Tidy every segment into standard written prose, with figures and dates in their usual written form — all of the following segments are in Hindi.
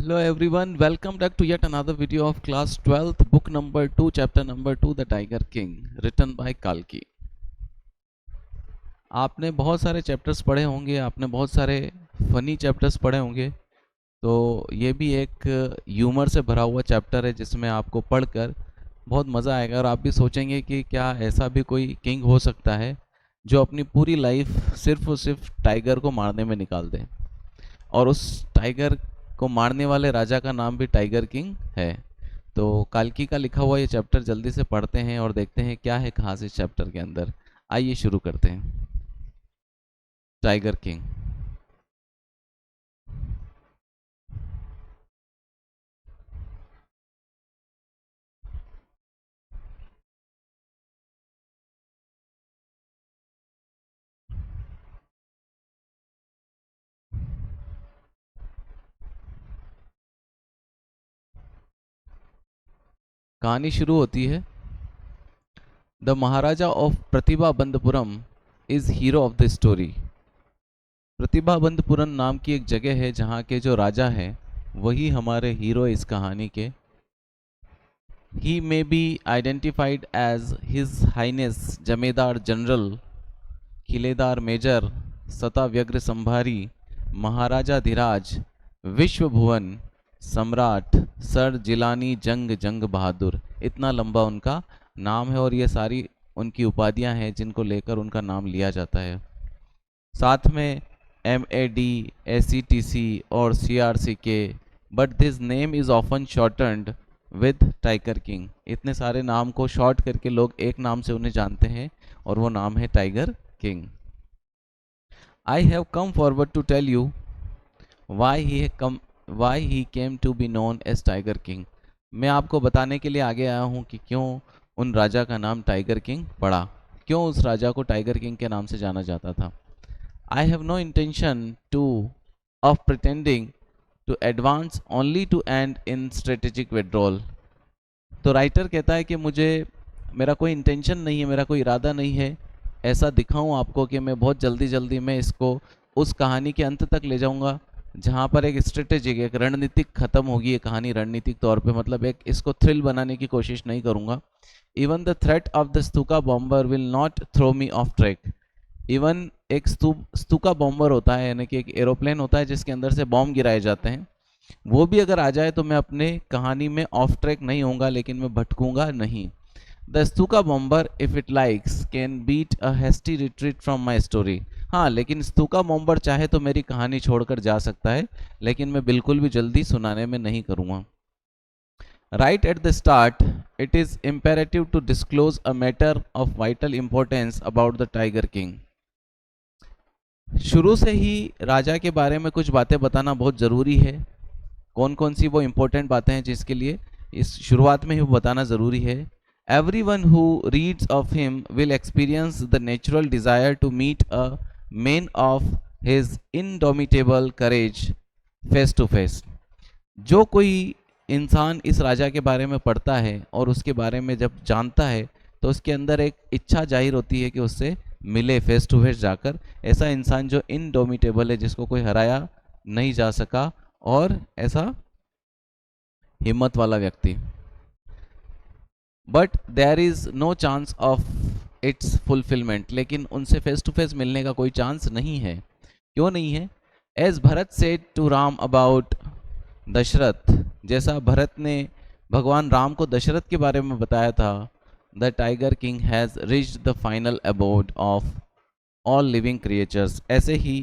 Hello everyone, welcome back to yet another video of class 12th, book number 2, chapter number 2, The Tiger King, written by Kalki. आपने बहुत सारे चैप्टर्स पढ़े होंगे, आपने बहुत सारे फनी चैप्टर्स पढ़े होंगे, तो ये भी एक ह्यूमर से भरा हुआ चैप्टर है जिसमें आपको पढ़कर बहुत मज़ा आएगा और आप भी सोचेंगे कि क्या ऐसा भी कोई किंग हो सकता है जो अपनी पूरी लाइफ सिर्फ और सिर्फ टाइगर को मारने में निकाल दे, और उस टाइगर को मारने वाले राजा का नाम भी टाइगर किंग है। तो काल्की का लिखा हुआ ये चैप्टर जल्दी से पढ़ते हैं और देखते हैं क्या है खास इस चैप्टर के अंदर। आइए शुरू करते हैं। Tiger king. कहानी शुरू होती है। The maharaja of Pratibhabandhpuram is hero of the story. Pratibhabandhpuram नाम की एक जगह है जहाँ के जो राजा है वही हमारे हीरो इस कहानी के। He may be identified as His Highness Jamedar general, Kiledar major, Satavyagra Sambhari, Maharaja Dhiraj, विश्वभुवन सम्राट, सर जिलानी जंग जंग बहादुर। इतना लंबा उनका नाम है और ये सारी उनकी उपाधियां हैं जिनको लेकर उनका नाम लिया जाता है। साथ में MAD, SETC और CRCK, but this name is often shortened with tiger king. इतने सारे नाम को शॉर्ट करके लोग एक नाम से उन्हें जानते हैं और वो नाम है Tiger King. I have come forward to tell you why he came to be known as Tiger King. मैं आपको बताने के लिए आगे आया हूँ कि क्यों उन राजा का नाम टाइगर किंग पड़ा, क्यों उस राजा को टाइगर किंग के नाम से जाना जाता था। I have no intention of pretending to advance only to end in strategic withdrawal. तो राइटर कहता है कि मेरा कोई इंटेंशन नहीं है, मेरा कोई इरादा नहीं है ऐसा दिखाऊं आपको कि मैं बहुत जल्दी मैं इसको उस कहानी के अंत तक ले जाऊंगा जहां पर एक स्ट्रेटेजिक, एक रणनीतिक खत्म होगी ये कहानी रणनीतिक तौर पे, मतलब एक इसको थ्रिल बनाने की कोशिश नहीं करूंगा। Even the threat of the Stuka bomber will not throw me off track. Even एक स्तूका बॉम्बर होता है, यानी कि एक एरोप्लेन होता है जिसके अंदर से बॉम्ब गिराए जाते हैं, वो भी अगर आ जाए तो मैं अपने कहानी में ऑफ ट्रैक नहीं होऊंगा, लेकिन मैं भटकूंगा नहीं। The Stuka bomber if it likes can beat a hasty retreat from my story. हाँ, लेकिन स्तूका बॉम्बर चाहे तो मेरी कहानी छोड़कर जा सकता है, लेकिन मैं बिल्कुल भी जल्दी सुनाने में नहीं करूँगा। Right at the start it is imperative to disclose a matter of vital importance about the tiger King. शुरू से ही राजा के बारे में कुछ बातें बताना बहुत ज़रूरी है। कौन कौन सी वो इम्पोर्टेंट बातें हैं जिसके लिए इस शुरुआत में ही वो बताना ज़रूरी है। Everyone who reads of him will experience the natural desire to meet a man of his indomitable courage face to face। जो कोई इंसान इस राजा के बारे में पढ़ता है और उसके बारे में जब जानता है तो उसके अंदर एक इच्छा जाहिर होती है कि उससे मिले फेस टू फेस जाकर। ऐसा इंसान जो इनडोमिटेबल है, जिसको कोई हराया नहीं जा सका, और ऐसा हिम्मत वाला व्यक्ति। But there is no chance of its fulfilment. लेकिन उनसे फेस टू फेस मिलने का कोई चांस नहीं है। क्यों नहीं है? As Bharat said to Ram about Dashrath, जैसा भरत ने भगवान राम को दशरथ के बारे में बताया था, the tiger King has reached the final abode of all living creatures. ऐसे ही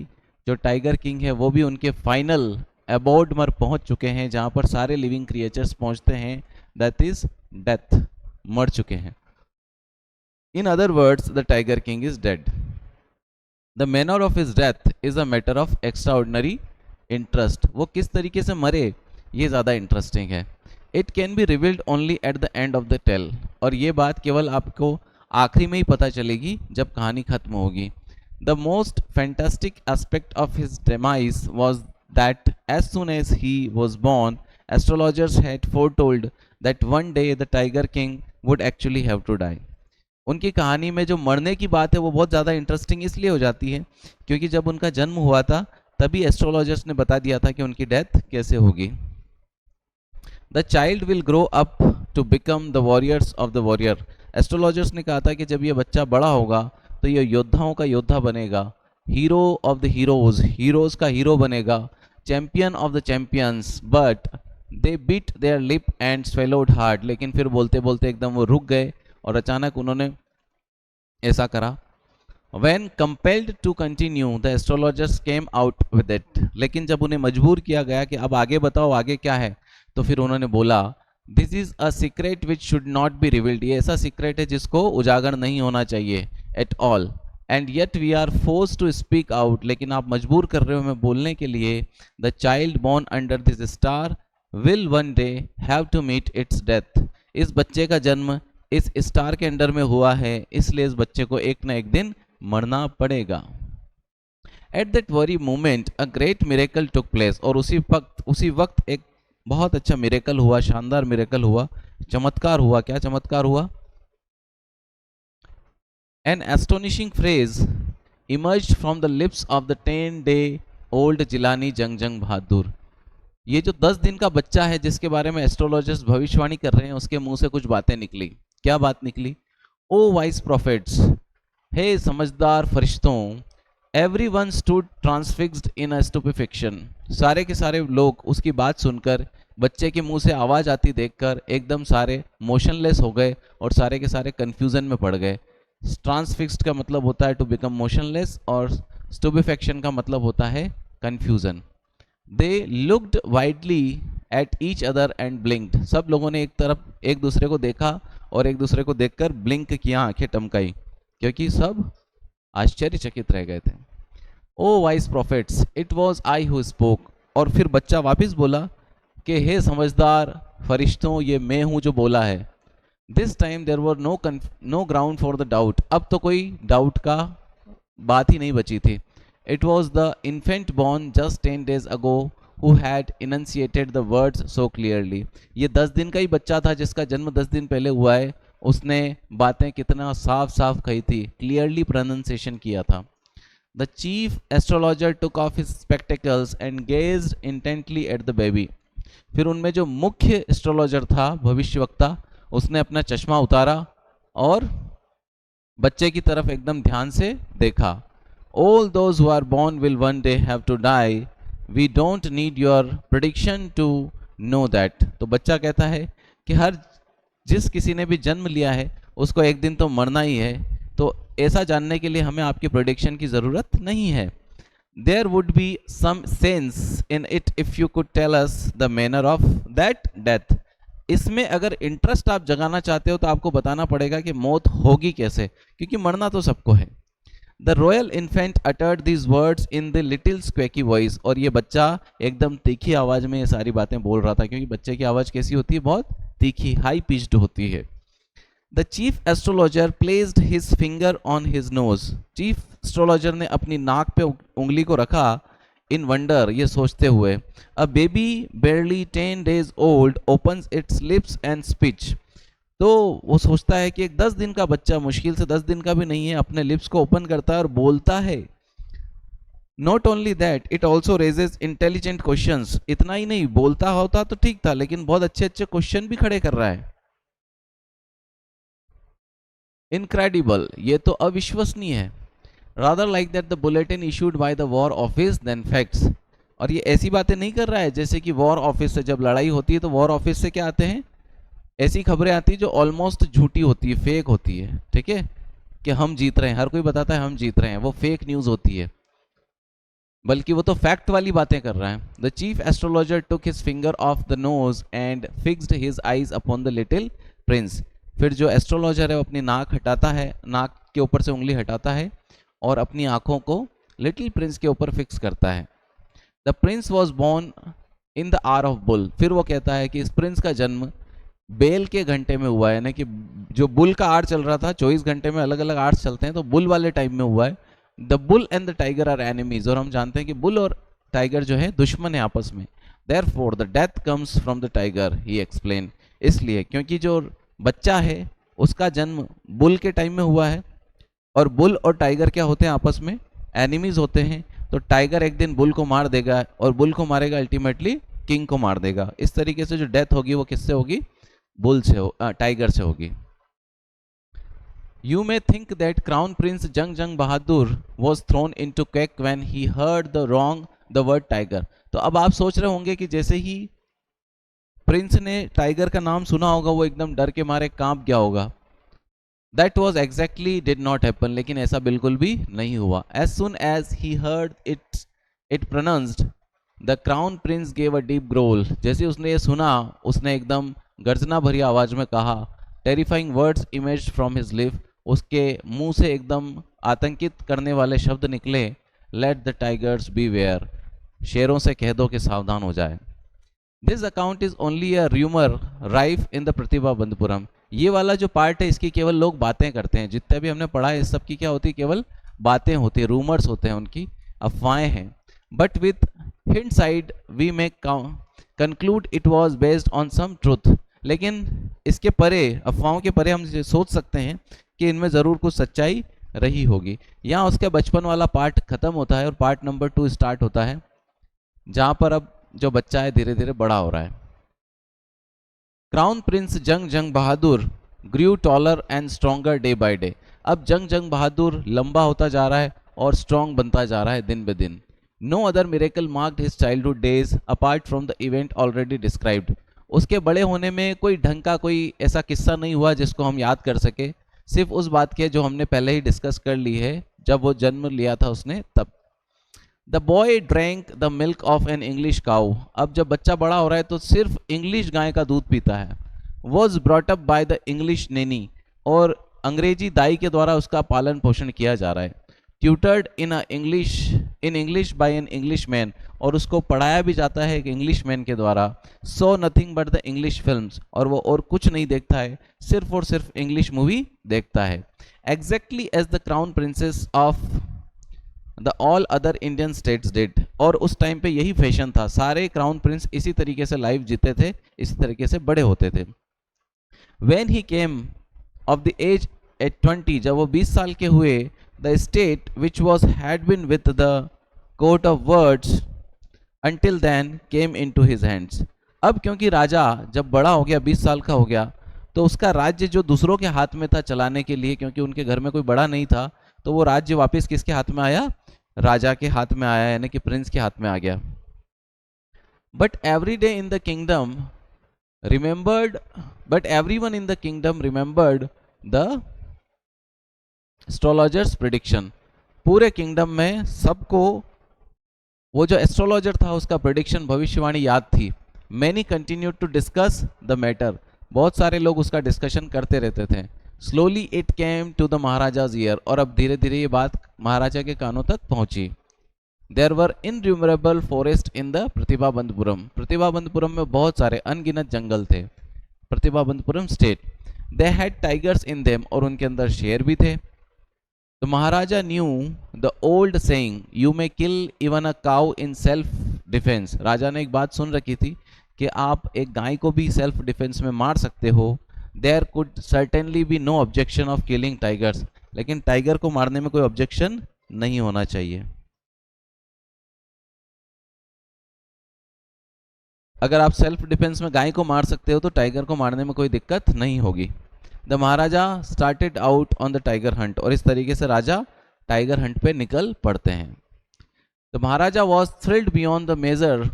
जो टाइगर किंग है वो भी उनके फाइनल अबोर्ड पर पहुंच चुके हैं, जहां पर सारे लिविंग क्रिएचर्स पहुंचते हैं, दैट इज डेथ, मर चुके हैं। In other words the tiger king is dead. The manner of his death is a matter of extraordinary interest. वो किस तरीके से मरे ये ज़्यादा इंटरेस्टिंग है। It can be revealed only at the end of the tale. और ये बात केवल आपको आखिरी में ही पता चलेगी जब कहानी खत्म होगी। The most fantastic aspect of his demise was that as soon as he was born astrologers had foretold that one day the tiger king would actually have to die. उनकी कहानी में जो मरने की बात है वो बहुत ज़्यादा इंटरेस्टिंग इसलिए हो जाती है क्योंकि जब उनका जन्म हुआ था तभी एस्ट्रोलॉजर्स ने बता दिया था कि उनकी डेथ कैसे होगी। The child will grow up to become the warriors of the warrior. Astrologers ने कहा था कि जब ये बच्चा बड़ा होगा तो ये योद्धाओं का योद्धा बनेगा, hero of the heroes, heroes का हीरो बनेगा, champion of the champions. But they bit their lip and swallowed hard, लेकिन फिर बोलते बोलते एकदम वो रुक गए और अचानक उन्होंने ऐसा करा। When compelled to continue, the astrologers came out with it. लेकिन जब उन्हें मजबूर किया गया कि अब आगे बताओ आगे क्या है, तो फिर उन्होंने बोला this is a secret which should not be revealed. ये ऐसा सीक्रेट है जिसको उजागर नहीं होना चाहिए at all, and yet we are force to speak out. लेकिन आप मजबूर कर रहे हो हमें बोलने के लिए। The child born under this star will one day have to meet its death. इस बच्चे का जन्म इस स्टार के अंडर में हुआ है, इसलिए इस बच्चे को एक ना एक दिन मरना पड़ेगा। At that very moment a great miracle took place. और उसी वक्त एक बहुत अच्छा मिरेकल हुआ, शानदार मिरेकल हुआ, चमत्कार हुआ। क्या चमत्कार हुआ? An astonishing phrase emerged from the lips of the 10-day-old Jilani Jung Bahadur. ये जो 10 दिन का बच्चा है जिसके बारे में एस्ट्रोलॉजर्स भविष्यवाणी कर रहे हैं, उसके मुंह से कुछ बातें निकली। क्या बात निकली? ओ वाइस प्रॉफिट्स, हे समझदार फरिश्तों, एवरीवन स्टूड ट्रांसफिक्स्ड इन अ स्टुपेफिक्शन। सारे के सारे लोग उसकी बात सुनकर, बच्चे के मुंह से आवाज़ आती देखकर एकदम सारे मोशनलेस हो गए और सारे के सारे कन्फ्यूजन में पड़ गए। ट्रांसफिक्स्ड का मतलब होता है टू बिकम मोशनलेस और स्टुपेफिक्शन का मतलब होता है confusion. They looked widely at each other and ब्लिंक्ड। सब लोगों ने एक तरफ एक दूसरे को देखा और एक दूसरे को देखकर ब्लिंक किया, आंखें टमकाई, क्योंकि सब आश्चर्यचकित रह गए थे। O wise prophets, it was I who spoke. और फिर बच्चा वापस बोला कि हे समझदार फरिश्तों, ये मैं हूं जो बोला है। This time there were no ground for the doubt. अब तो कोई डाउट का बात ही नहीं बची थी। It was the infant born just 10 days ago who had enunciated the words so clearly। ये 10 दिन का ही बच्चा था जिसका जन्म 10 दिन पहले हुआ है। उसने बातें कितना साफ साफ कही थी, क्लियरली प्रोनाउंसिएशन किया था। The chief astrologer took off his spectacles and gazed intently at the baby. फिर उनमें जो मुख्य एस्ट्रोलॉजर था, भविष्यवक्ता, उसने अपना चश्मा उतारा और बच्चे की तरफ एकदम ध्यान से देखा। All those who are born will one day have to die. We don't need your prediction to know that। तो बच्चा कहता है कि जिस किसी ने भी जन्म लिया है उसको एक दिन तो मरना ही है, तो ऐसा जानने के लिए हमें आपकी प्रेडिक्शन की ज़रूरत नहीं है। There would be some sense in it if you could tell us the manner of that death। इसमें अगर इंटरेस्ट आप जगाना चाहते हो तो आपको बताना पड़ेगा कि मौत होगी कैसे, क्योंकि मरना तो सबको है। The royal infant uttered these words in the little squeaky voice। और ये बच्चा एकदम तीखी आवाज में ये सारी बातें बोल रहा था, क्योंकि बच्चे की आवाज कैसी होती है? बहुत तीखी, हाई पिच्ड होती है। The chief astrologer placed his finger on his nose। Chief astrologer ने अपनी नाक पे उंगली को रखा, in wonder, ये सोचते हुए। A baby barely 10 days old opens its lips and speech। तो वो सोचता है कि एक 10 दिन का बच्चा, मुश्किल से 10 दिन का भी नहीं है, अपने लिप्स को ओपन करता है और बोलता है। Not only that, it also raises intelligent questions. इतना ही नहीं, बोलता होता तो ठीक था, लेकिन बहुत अच्छे अच्छे क्वेश्चन भी खड़े कर रहा है। इनक्रेडिबल, ये तो अविश्वसनीय है। Rather like that the bulletin issued by the war office than facts. और ये ऐसी बातें नहीं कर रहा है जैसे कि वॉर ऑफिस से जब लड़ाई होती है तो वॉर ऑफिस से क्या आते हैं? ऐसी खबरें आती है जो ऑलमोस्ट झूठी होती है, फेक होती है, ठीक है, कि हम जीत रहे हैं, हर कोई बताता है हम जीत रहे हैं, वो फेक न्यूज़ होती है, बल्कि वो तो फैक्ट वाली बातें कर रहा है। The chief astrologer took his finger of the nose and fixed his eyes upon the little Prince. फिर जो एस्ट्रोलॉजर है वो अपनी नाक हटाता है, नाक के ऊपर से उंगली हटाता है और अपनी आंखों को लिटिल प्रिंस के ऊपर फिक्स करता है। The prince was born in the hour of bull. फिर वो कहता है कि इस प्रिंस का जन्म बेल के घंटे में हुआ है, यानी कि जो बुल का आर चल रहा था, 24 घंटे में अलग अलग आर्स चलते हैं, तो बुल वाले टाइम में हुआ है। The bull and the tiger are enemies. और हम जानते हैं कि बुल और टाइगर जो है दुश्मन है आपस में। Therefore the death comes from the tiger, he explain. इसलिए क्योंकि जो बच्चा है उसका जन्म बुल के टाइम में हुआ है, और बुल और टाइगर क्या होते हैं आपस में? एनिमीज होते हैं। तो टाइगर एक दिन बुल को मार देगा और बुल को मारेगा अल्टीमेटली किंग को मार देगा। इस तरीके से जो डेथ होगी वो किससे होगी, बुल से टाइगर से होगी। You may think that Crown Prince Jung Jung Bahadur was thrown into quake when he heard the word tiger। तो अब आप सोच रहे होंगे कि जैसे ही प्रिंस ने टाइगर का नाम सुना होगा वो एकदम डर के मारे कांप गया होगा। That was exactly did not happen, लेकिन ऐसा बिल्कुल भी नहीं हुआ। As soon as he heard it pronounced, the crown prince gave a deep growl। जैसे उसने ये सुना उसने एकदम गर्जना भरी आवाज में कहा। Terrifying words emerged from his lips। उसके मुंह से एकदम आतंकित करने वाले शब्द निकले। Let the tigers beware। शेरों से कह दो कि सावधान हो जाए। This account is only a rumour rife in the Pratibhabandhpuram. ये वाला जो पार्ट है इसकी केवल लोग बातें करते हैं। जितने भी हमने पढ़ा है इस सब की क्या होती है, केवल बातें होती है, रूमर्स होते हैं, उनकी अफवाहें हैं। But with hindsight we may conclude it was based on some truth. लेकिन इसके परे, अफवाहों के परे हम सोच सकते हैं कि इनमें ज़रूर कुछ सच्चाई रही होगी। यहाँ उसके बचपन वाला पार्ट खत्म होता है और पार्ट नंबर 2 स्टार्ट होता है, जहाँ पर अब जो बच्चा है धीरे धीरे बड़ा हो रहा है। Crown prince Jung Jung Bahadur grew taller and stronger day by day. अब जंग जंग बहादुर लंबा होता जा रहा है और स्ट्रॉन्ग बनता जा रहा है दिन ब दिन। No other miracle marked his childhood days apart from the event already described. उसके बड़े होने में कोई ढंग का कोई ऐसा किस्सा नहीं हुआ जिसको हम याद कर सके, सिर्फ उस बात के जो हमने पहले ही डिस्कस कर ली है जब वो जन्म लिया था उसने तब। The boy drank the milk of an English cow. अब जब बच्चा बड़ा हो रहा है तो सिर्फ इंग्लिश गाय का दूध पीता है। Was brought up by the English Naini. और अंग्रेजी दाई के द्वारा उसका पालन पोषण किया जा रहा है। Tutored in English by an English man. और उसको पढ़ाया भी जाता है एक इंग्लिश मैन के द्वारा। So nothing but the English films. और वो और कुछ नहीं देखता है, सिर्फ और सिर्फ इंग्लिश मूवी देखता है। Exactly as the crown princes of the all other Indian states did. और उस टाइम पे यही फैशन था, सारे क्राउन प्रिंस इसी तरीके से लाइफ जीते थे, इसी तरीके से बड़े होते थे। When he came of the age at 20, जब वो 20 साल के हुए, the state which was had been with the court of words until then came into his hands। अब क्योंकि राजा जब बड़ा हो गया, 20 साल का हो गया, तो उसका राज्य जो दूसरों के हाथ में था चलाने के लिए, क्योंकि उनके घर में कोई बड़ा नहीं था, तो वो राज्य वापस किसके हाथ में आया, राजा के हाथ में आया, यानी कि प्रिंस के हाथ में आ गया। But every day in the kingdom remembered but everyone in the kingdom remembered the astrologer's prediction। पूरे किंगडम में सबको वो जो एस्ट्रोलॉजर था उसका प्रेडिक्शन, भविष्यवाणी याद थी। many continued to discuss the matter। बहुत सारे लोग उसका डिस्कशन करते रहते थे। slowly it came to the महाराजा's ear। और अब धीरे धीरे ये बात महाराजा के कानों तक पहुंची। There were innumerable forests in the प्रतिभाबंधपुरम। प्रतिभाबंधपुरम में बहुत सारे अनगिनत जंगल थे। प्रतिभाबंधपुरम state. They had tigers in them। और उनके अंदर शेर भी थे। तो महाराजा knew the old saying you may kill even a cow in self defense। राजा ने एक बात सुन रखी थी कि आप एक गाय को भी सेल्फ डिफेंस में मार सकते हो। There could certainly be no objection of killing tigers। लेकिन टाइगर को मारने में कोई ऑब्जेक्शन नहीं होना चाहिए। अगर आप सेल्फ डिफेंस में गाय को मार सकते हो तो टाइगर को मारने में कोई दिक्कत नहीं होगी। The Maharaja started out on the tiger Hunt. और इस तरीके से राजा टाइगर हंट पे निकल पड़ते हैं। The maharaja was thrilled beyond the measure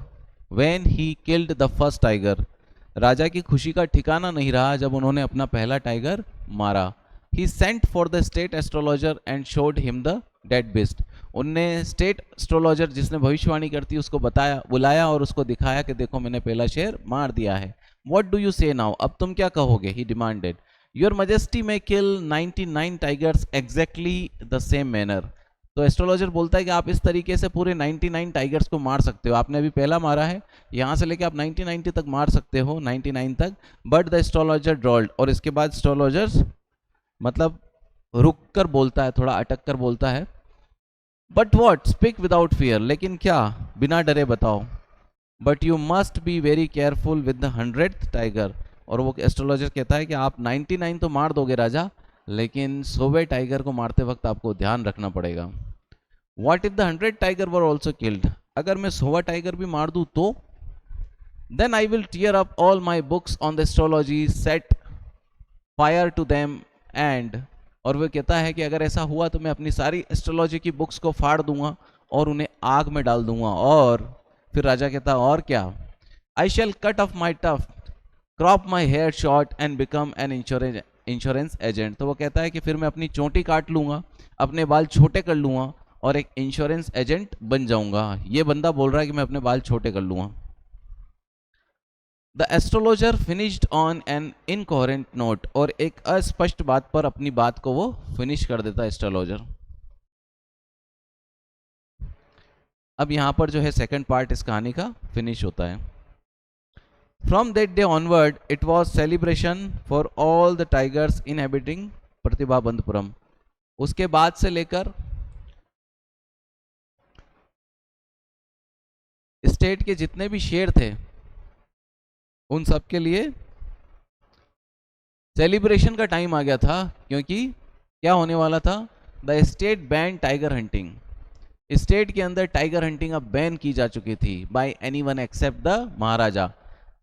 when he killed the first tiger. राजा की खुशी का ठिकाना नहीं रहा जब उन्होंने अपना पहला टाइगर मारा। He sent for the state astrologer and showed him the dead beast. उनने स्टेट एस्ट्रोलॉजर जिसने भविष्यवाणी करती उसको बुलाया और उसको दिखाया कि देखो मैंने पहला शेर मार दिया है। व्हाट डू यू से नाउ। अब तुम क्या कहोगे। ही डिमांडेड। योर मजेस्टी में किल 99 tigers exactly the same manner. तो एस्ट्रोलॉजर बोलता है कि आप इस तरीके से पूरे 99 टाइगर्स को मार सकते हो। आपने अभी पहला मारा है, यहाँ से लेके आप 90 तक मार सकते हो, 99 तक। But the astrologer drawled. और इसके बाद एस्ट्रोलॉजर मतलब रुक कर बोलता है, थोड़ा अटक कर बोलता है। But what speak without fear. लेकिन क्या, बिना डरे बताओ। But you must be very careful with the 100th tiger. और वो एस्ट्रोलॉजर कहता है कि आप 99 तो मार दोगे राजा, लेकिन 100वें टाइगर को मारते वक्त आपको ध्यान रखना पड़ेगा। What if the 100 tiger were also killed. अगर मैं 100वां टाइगर भी मार दूँ तो। Then I will tear up all my books on the astrology, set fire to them and, और वो कहता है कि अगर ऐसा हुआ तो मैं अपनी सारी एस्ट्रोलॉजी की बुक्स को फाड़ दूंगा और उन्हें आग में डाल दूंगा। और फिर राजा कहता और क्या, I shall cut off my tuft, crop my hair short and become an insurance agent. तो वो कहता है कि फिर मैं अपनी चोटी काट लूंगा, अपने बाल छोटे कर लूंगा और एक इंश्योरेंस एजेंट बन जाऊंगा। ये बंदा बोल रहा है कि मैं अपने बाल छोटे कर लूंगा। The astrologer finished on an incoherent note, और एक अस्पष्ट बात पर अपनी बात को वो फिनिश कर देता है एस्ट्रोलॉजर। अब यहां पर जो है सेकंड पार्ट इस कहानी का फिनिश होता है। From that day onward it was celebration for all the tigers inhabiting Pratibhabandhpuram. उसके बाद से लेकर स्टेट के जितने भी शेर थे उन सब के लिए सेलिब्रेशन का टाइम आ गया था, क्योंकि क्या होने वाला था, the state ban tiger hunting. State के अंदर टाइगर हंटिंग अब बैन की जा चुकी थी बाय एनीवन एक्सेप्ट द महाराजा।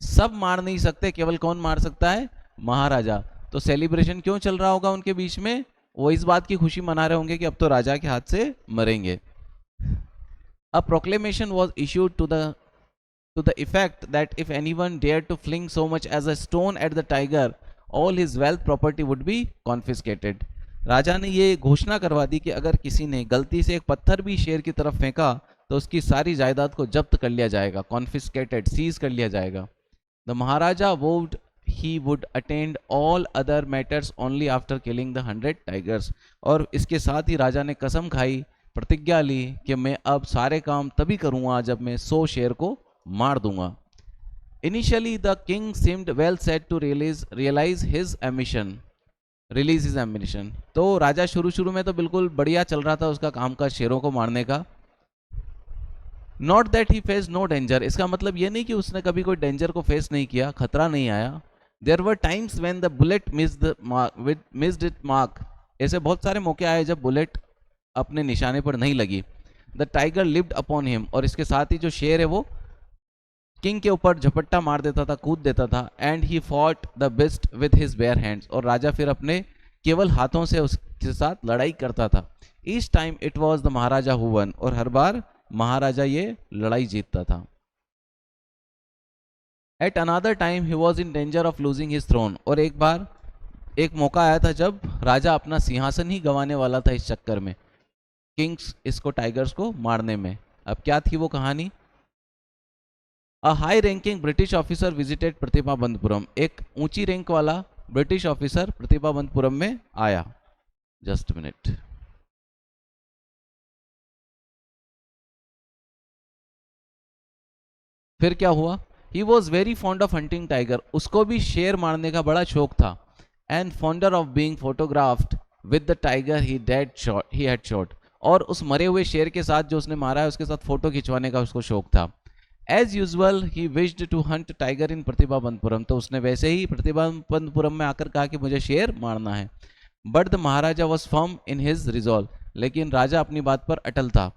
सब मार नहीं सकते, केवल कौन मार सकता है, महाराजा। तो सेलिब्रेशन क्यों चल रहा होगा उनके बीच में, वो इस बात की खुशी मना रहे होंगे कि अब तो राजा के हाथ से मरेंगे। A proclamation was issued to the effect that if anyone dared to fling so much as a stone at the tiger, all his wealth property would be confiscated. राजा ने ये घोषणा करवा दी कि अगर किसी ने गलती से एक पत्थर भी शेर की तरफ फेंका तो उसकी सारी जायदाद को जब्त कर लिया जाएगा, कॉन्फिस्केटेड, सीज कर लिया जाएगा। द महाराजा वोड he would attend all other matters only after killing the 100 tigers। और इसके साथ ही राजा ने कसम खाई, प्रतिज्ञा ली कि मैं अब सारे काम तभी करूंगा जब मैं 100 शेर को मार दूंगा। Initially the king seemed well set to realize his ambition, release is ambition. तो राजा शुरू में तो बिल्कुल बढ़िया चल रहा था उसका काम का शेरों को मारने का। Not that he face no danger, इसका मतलब ये नहीं कि उसने कभी कोई डेंजर को फेस नहीं किया, खतरा नहीं आया। There were times when the bullet missed it mark, ऐसे बहुत सारे मौके आए जब बुलेट अपने निशाने पर नहीं लगी। The tiger lived upon him, और इसके साथ ही जो शेर है वो किंग के ऊपर झपट्टा मार देता था, कूद देता था। And he fought the best with his bare hands, और राजा फिर अपने केवल हाथों से उसके साथ लड़ाई करता था। Each time it was the maharaja who won, और हर बार महाराजा ये लड़ाई जीतता था। At another time he was in danger of losing his throne, और एक बार एक मौका आया था जब राजा अपना सिंहासन ही गंवाने वाला था इस चक्कर में, किंग्स इसको टाइगर्स को मारने में। अब क्या थी वो कहानी, a high ranking British officer visited Pratibhabandhpuram, एक ऊंची रैंक वाला ब्रिटिश ऑफिसर प्रतिभाबंधपुरम में आया। Just minute. फिर क्या हुआ, he was very fond of hunting tiger, उसको भी शेर मारने का बड़ा शौक था। And fonder of being photographed with the tiger he had shot, और उस मरे हुए शेर के साथ जो उसने मारा है उसके साथ फोटो खिंचवाने का उसको शौक था। As usual he wished to hunt tiger in Pratibhabandhpuram, तो उसने वैसे ही प्रतिभाबंधपुरम में आकर कहा कि मुझे शेर मारना है। But the maharaja was firm in his resolve, लेकिन राजा अपनी बात पर अटल था।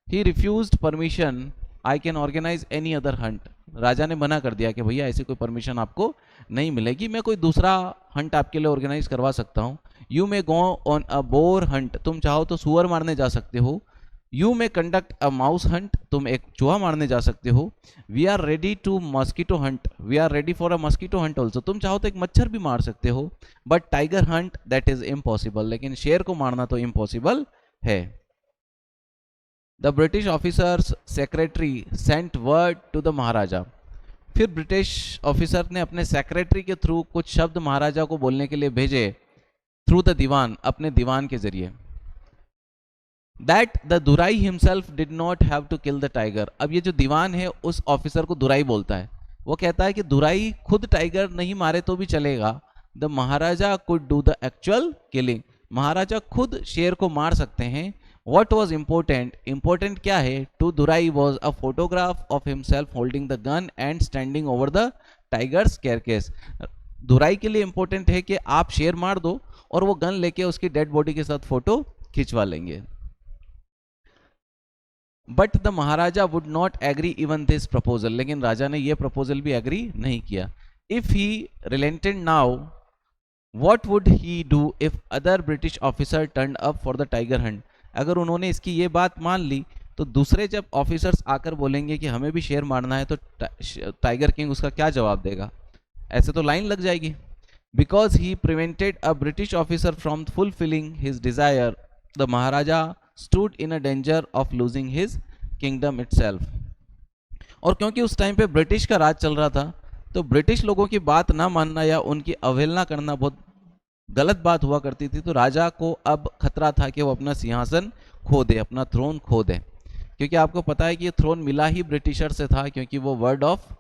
He refused permission, I can organise any other hunt, राजा ने मना कर दिया कि भैया ऐसी कोई परमिशन आपको नहीं मिलेगी, मैं कोई दूसरा हंट आपके लिए ऑर्गेनाइज करवा सकता हूँ। You may go on a boar hunt, तुम चाहो तो सुअर मारने जा सकते हो। You may conduct a mouse hunt, तुम एक चूहा मारने जा सकते हो। We are ready to mosquito hunt, we are ready for a mosquito hunt also, तुम चाहो तो एक मच्छर भी मार सकते हो। But tiger hunt that is impossible, लेकिन शेर को मारना तो इम्पॉसिबल है। The British officers secretary sent word to the maharaja, फिर ब्रिटिश ऑफिसर ने अपने सेक्रेटरी के थ्रू कुछ शब्द महाराजा को बोलने के लिए भेजे, थ्रू द दीवान, अपने दीवान के जरिए। That the durai himself did not have to kill the tiger, अब ये जो दीवान है उस ऑफिसर को दुराई बोलता है, वो कहता है कि दुराई खुद टाइगर नहीं मारे तो भी चलेगा। The maharaja could do the actual killing, महाराजा खुद शेर को मार सकते हैं। What was important? Important क्या है? To Durai was a photograph of himself holding the gun and standing over the tiger's carcass. दुराई के लिए इंपॉर्टेंट है कि आप शेर मार दो और वो गन लेके उसकी डेड बॉडी के साथ फोटो खिंचवा लेंगे। But the maharaja would not agree even this proposal, लेकिन राजा ने यह प्रपोजल भी एग्री नहीं किया. If he relented now, what would he do if other British officer turn up for the tiger hunt. अगर उन्होंने इसकी ये बात मान ली तो दूसरे जब ऑफिसर्स आकर बोलेंगे कि हमें भी शेर मारना है, तो टाइगर किंग उसका क्या जवाब देगा? ऐसे तो लाइन लग जाएगी. Because he prevented a British officer from fulfilling his Dzire, the Maharaja stood in a danger of losing his kingdom itself. और क्योंकि उस टाइम पे ब्रिटिश का राज चल रहा था, तो ब्रिटिश लोगों की बात ना मानना या उनकी अवहेलना करना बहुत गलत बात हुआ करती थी. तो राजा को अब खतरा था कि वो अपना सिंहासन खो दे, अपना थ्रोन खो दे, क्योंकि आपको पता है कि ये थ्रोन मिला ही ब्रिटिशर से था, क्योंकि वो वर्ड ऑफ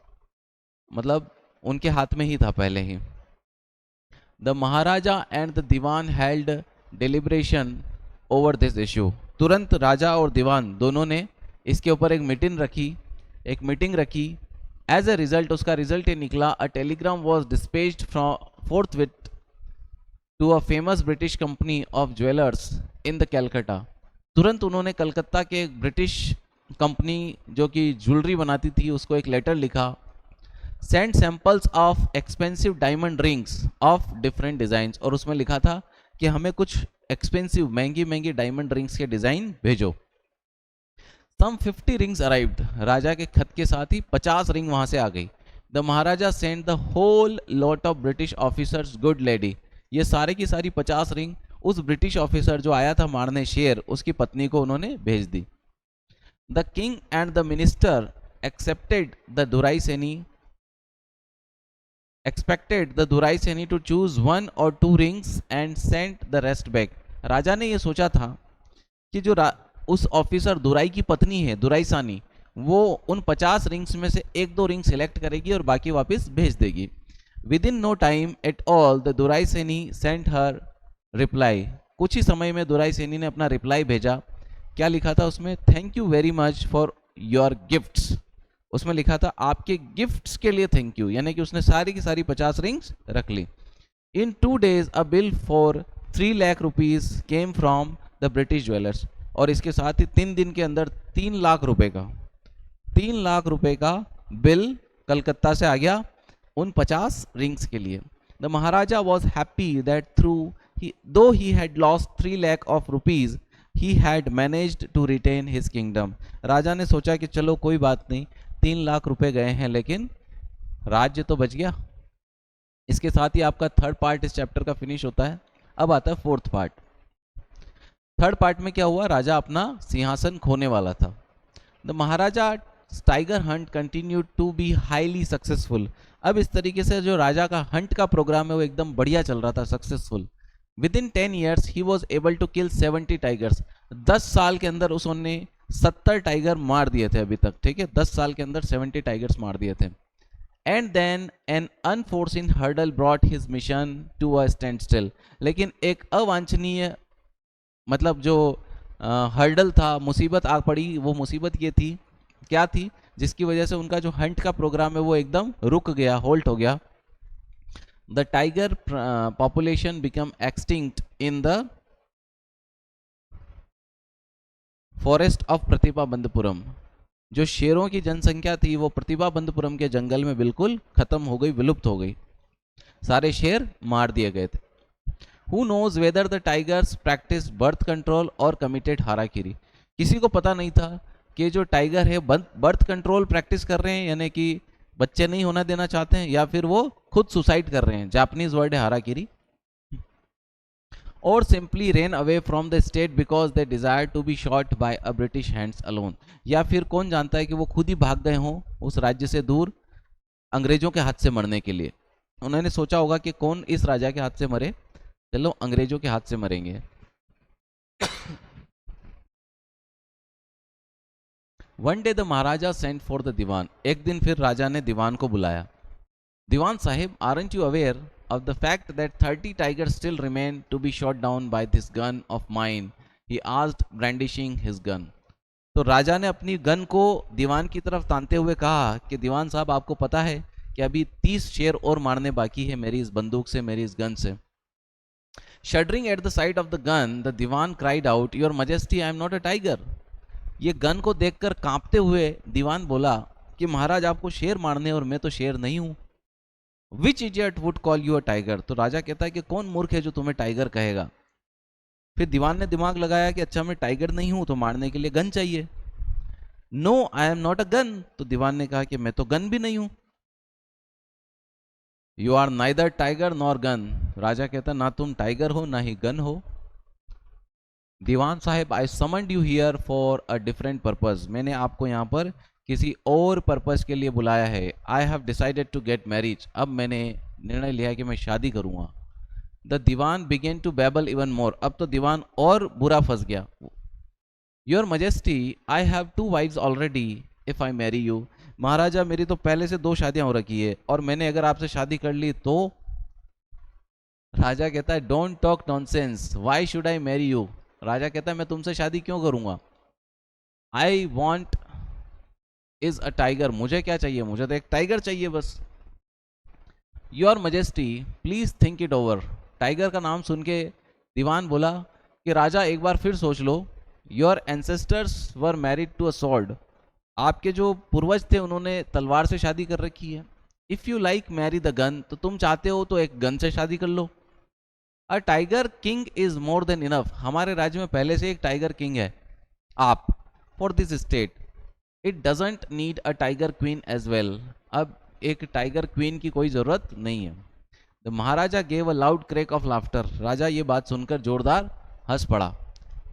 मतलब उनके हाथ में ही था पहले ही. The maharaja and the dewan held deliberation over this issue. तुरंत राजा और दीवान दोनों ने इसके ऊपर एक मीटिंग रखी. एज अ रिजल्ट, उसका रिजल्ट ये निकला, a telegram was dispatched from forthwith to a famous British company of jewellers in the Calcutta. तुरंत उन्होंने कलकत्ता के एक ब्रिटिश कंपनी जो कि ज्वेलरी बनाती थी उसको एक लेटर लिखा. Send samples of expensive diamond rings of different design, और उसमें लिखा था कि हमें कुछ एक्सपेंसिव महंगी महंगी डायमंड रिंग्स के डिजाइन भेजो. सम 50 रिंग्स अराइव्ड. राजा के खत के साथ ही 50 रिंग वहां से आ गई. The maharaja send the whole lot of British officers good lady. ये सारे की सारी 50 रिंग उस ब्रिटिश ऑफिसर जो आया था मारने शेर, उसकी पत्नी को उन्होंने भेज दी. The king and the minister accepted the Durai Saini to choose 1 or 2 rings and sent the rest back. राजा ने ये सोचा था कि जो उस ऑफिसर दुराई की पत्नी है, दुराई सानी, वो उन 50 रिंग्स में से 1-2 रिंग सिलेक्ट करेगी और बाकी वापस भेज देगी. Within no time at all the Durai sani sent her reply. कुछ ही समय में दुराई सेनी ने अपना रिप्लाई भेजा. क्या लिखा था उसमें? Thank you very much for your gifts. उसमें लिखा था आपके गिफ्ट्स के लिए थैंक यू, यानी कि उसने सारी की सारी 50 रिंग्स रख ली. इन 2 days a bill for 3 lakh rupees came from the British jewellers. और इसके साथ ही 3 दिन के अंदर 3 लाख रुपए का बिल कलकत्ता से आ गया उन 50 रिंग्स के लिए. The maharaja was happy that though he had lost 3 lakh of rupees, he had managed to retain his kingdom. राजा ने सोचा कि चलो कोई बात नहीं, 3 लाख रुपए गए हैं लेकिन राज्य तो बच गया. इसके साथ ही आपका थर्ड पार्ट इस चैप्टर का फिनिश होता है. अब आता है फोर्थ पार्ट. थर्ड पार्ट में क्या हुआ? राजा अपना सिंहासन खोने वाला था. The maharaja tiger hunt continued to be highly successful. अब इस तरीके से जो राजा का हंट का प्रोग्राम है वो एकदम बढ़िया चल रहा था, successful. Within 10 years he was able to kill 70 tigers. 10 साल के अंदर उसने 70 टाइगर मार दिए थे अभी तक. ठीक है, 10 साल के अंदर 70 टाइगर्स मार दिए थे. And then an unforeseen hurdle brought his mission to a standstill. लेकिन एक अवांछनीय मतलब जो हर्डल था, मुसीबत आ पड़ी. वो मुसीबत ये थी, क्या थी? जिसकी वजह से उनका जो हंट का प्रोग्राम है वो एकदम रुक गया, होल्ट हो गया. The tiger population become extinct in the forest of Pratibhabandhpuram. जो शेरों की जनसंख्या थी वो प्रतिभाबंधपुरम के जंगल में बिल्कुल खत्म हो गई, विलुप्त हो गई. सारे शेर मार दिए गए थे. Who knows whether the tigers practiced birth control or committed harakiri. किसी को पता नहीं था कि जो टाइगर है बर्थ कंट्रोल प्रैक्टिस कर रहे हैं, यानी कि बच्चे नहीं होना देना चाहते हैं, या फिर वो खुद सुसाइड कर रहे हैं, जापानीज वर्ड है हाराकिरी, और simply ran away from the state because they desire to be shot by a British hands alone. या फिर कौन जानता है कि वो खुद ही भाग गए हों उस राज्य से दूर अंग्रेजों के हाथ से मरने के लिए. उन्होंने सोचा होगा कि कौन इस राजा के हाथ से मरे, चलो अंग्रेजों के हाथ से मरेंगे. One day the maharaja sent for the dewan. एक दिन फिर राजा ने दीवान को बुलाया. Dewan sahib, aren't you aware of the fact that 30 tigers still remain to be shot down by this gun of mine, he asked brandishing his gun. तो राजा ने अपनी गन को दीवान की तरफ तानते हुए कहा कि दीवान साहब, आपको पता है कि अभी 30 शेर और मारने बाकी है मेरी इस बंदूक से, मेरी इस गन से. Shuddering at the sight of the gun, the Diwan cried out, Your Majesty, I am not a tiger. ये गन को देखकर कांपते हुए दीवान बोला कि महाराज आपको शेर मारने और मैं तो शेर नहीं हूं। Which idiot would call you a tiger. तो राजा कहता है कि कौन मूर्ख है जो तुम्हें टाइगर कहेगा। फिर दीवान ने दिमाग लगाया कि अच्छा मैं टाइगर नहीं हूं तो मारने के लिए गन चाहिए। No I am not a gun. तो दीवान ने कहा कि मैं तो गन भी नहीं हूं। You are neither tiger nor gun. राजा कहता ना तुम टाइगर हो ना ही गन हो। Dewan sahab I summoned you here for a different purpose. मैंने आपको यहाँ पर किसी और पर्पज के लिए बुलाया है। I have decided to get marriage. अब मैंने निर्णय लिया है कि मैं शादी करूंगा। The dewan began to babble even more. अब तो दीवान और बुरा फंस गया। Your majesty I have two wives already if I marry you. महाराजा मेरी तो पहले से 2 शादियां हो रखी है और मैंने अगर आपसे शादी कर ली तो। राजा कहता है don't talk nonsense why should I marry you. राजा कहता है मैं तुमसे शादी क्यों करूंगा। I want is a tiger. मुझे क्या चाहिए, मुझे तो एक टाइगर चाहिए बस। Your majesty please think it over. Tiger का नाम सुन के दीवान बोला कि राजा एक बार फिर सोच लो। Your ancestors were married to a sword. आपके जो पूर्वज थे उन्होंने तलवार से शादी कर रखी है। If you like marry the gun, तो तुम चाहते हो तो एक गन से शादी कर लो। A tiger king is more than enough. हमारे राज्य में पहले से एक टाइगर किंग है आप। For this state it doesn't need a tiger queen as well. अब एक टाइगर क्वीन की कोई जरूरत नहीं है। The maharaja gave a loud crack of laughter. राजा ये बात सुनकर जोरदार हंस पड़ा।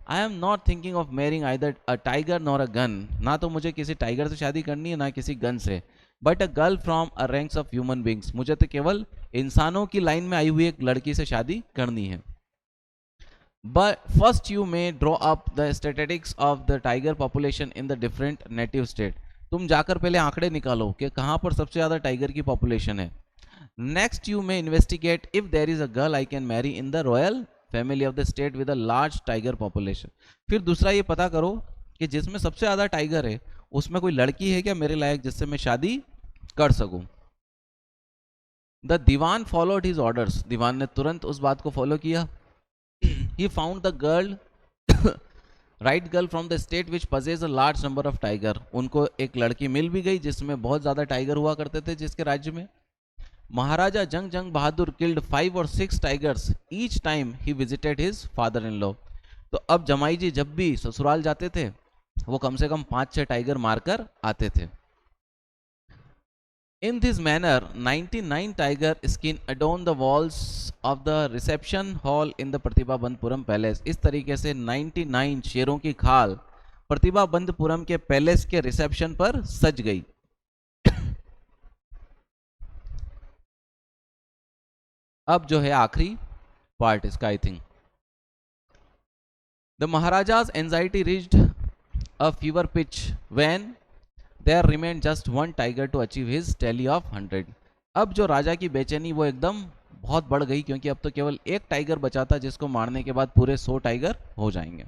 I am not thinking of marrying either a tiger nor a gun. ना तो मुझे किसी टाइगर से शादी करनी है ना किसी गन से। But a girl from a ranks of human beings. मुझे तो केवल इंसानों की लाइन में आई हुई एक लड़की से शादी करनी है। But first you may draw up the statistics of the tiger population in the different native state। तुम जाकर पहले आंकड़े निकालो कि कहाँ पर सबसे ज़्यादा टाइगर की पॉपुलेशन है। Next you may investigate if there is a girl I can marry in the royal family of the state with a large tiger population। फिर दूसरा ये पता करो कि जिसमें सबसे ज़्यादा टाइगर है उसमें कोई लड़की है क्या मेरे लायक जिससे मैं शादी कर सकूं। The dewan followed his orders. दीवान ने तुरंत उस बात को फॉलो किया। He found the girl right girl from the state which possessed a large number of tiger। उनको एक लड़की मिल भी गई जिसमें बहुत ज्यादा टाइगर हुआ करते थे जिसके राज्य में। महाराजा जंग जंग बहादुर killed 5 or 6 tigers each time he visited his father in law। तो अब जमाई जी जब भी ससुराल जाते थे वो कम से कम 5-6 टाइगर मारकर आते थे। In this manner, 99 tiger skin adorn the walls of the reception hall in the Pratibhabandhpuram palace. इस तरीके से 99 शेरों की खाल प्रतिभाबंधपुरम के पैलेस के रिसेप्शन पर सज गई। अब जो है आखिरी पार्ट इसका I think. The maharaja's anxiety reached a fever pitch when there remain just 1 tiger to achieve his tally of 100। अब जो राजा की बेचैनी वो एकदम बहुत बढ़ गई क्योंकि अब तो केवल एक टाइगर बचा था जिसको मारने के बाद पूरे 100 टाइगर हो जाएंगे।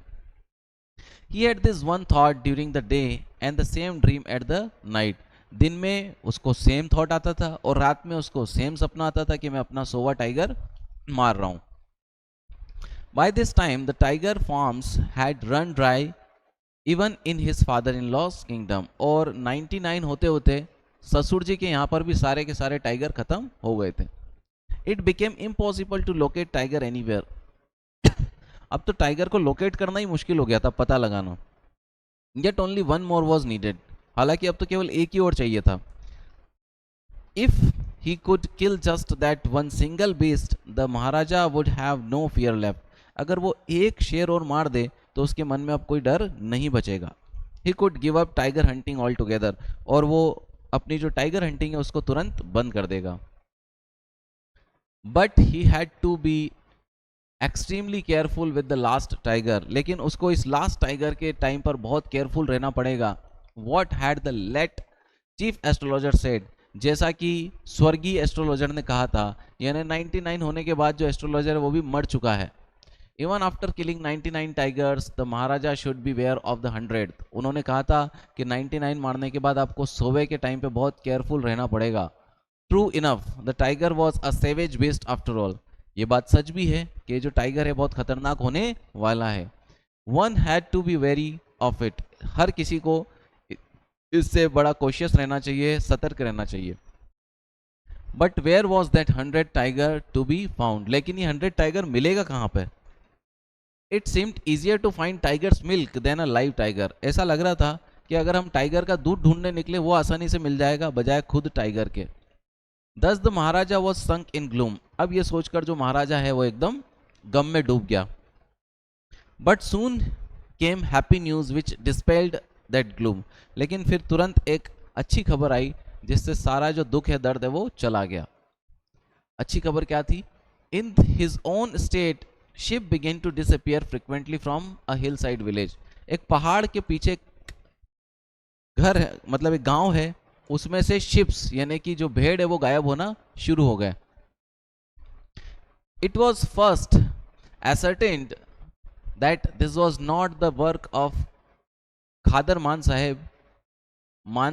He had this one thought during the day and the same dream at the night। दिन में उसको सेम थॉट आता था और रात में उसको सेम सपना आता था कि मैं अपना 100वां टाइगर मार रहा हूं। By this time the tiger farms had run dry even in his father in loss kingdom. और 99 होते होते ससुर जी के यहाँ पर भी सारे के सारे टाइगर खत्म हो गए थे। It became impossible to locate tiger anywhere. अब तो टाइगर को लोकेट करना ही मुश्किल हो गया था, पता लगाना। Yet only one more was needed. हालांकि अब तो केवल एक ही और चाहिए था। If he could kill just that one single beast the maharaja would have no fear left. अगर वो एक शेर और मार दे तो उसके मन में अब कोई डर नहीं बचेगा। He could give up tiger hunting all together. और वो अपनी जो टाइगर हंटिंग है उसको तुरंत बंद कर देगा। But he had to be extremely careful with the last tiger. लेकिन उसको इस लास्ट टाइगर के टाइम पर बहुत केयरफुल रहना पड़ेगा। What had the late chief astrologer said. जैसा कि स्वर्गीय एस्ट्रोलॉजर ने कहा था, यानी 99 होने के बाद जो एस्ट्रोलॉजर है वो भी मर चुका है। Even after killing 99 tigers the maharaja should beware of the 100। उन्होंने कहा था कि 99 मारने के बाद आपको 100वें के टाइम पे बहुत केयरफुल रहना पड़ेगा। True enough the tiger was a savage beast after all. ये बात सच भी है कि जो टाइगर है बहुत खतरनाक होने वाला है। One had to be very of it, हर किसी को इससे बड़ा कॉशियस रहना चाहिए, सतर्क रहना चाहिए। But where was that 100 tiger to be found, लेकिन ये 100 टाइगर मिलेगा कहाँ पे? It seemed easier to find tigers milk than a live tiger, ऐसा लग रहा था कि अगर हम टाइगर का दूध ढूंढने निकले वो आसानी से मिल जाएगा बजाय खुद टाइगर के। दस the maharaja was sunk in gloom, अब ये सोचकर जो महाराजा है वो एकदम गम में डूब गया। But soon came happy news which dispelled that gloom, लेकिन फिर तुरंत एक अच्छी खबर आई जिससे सारा जो दुख है, दर्द है, वो चला गया। अच्छी खबर क्या थी? In his own state sheep began to disappear frequently from a hillside village, एक पहाड़ के पीछे घर है, मतलब एक गांव है, उसमें से शिप्स यानी कि जो भेड़ है वो गायब होना शुरू हो गए। It was first ascertained that this was not the work of Khadar Mian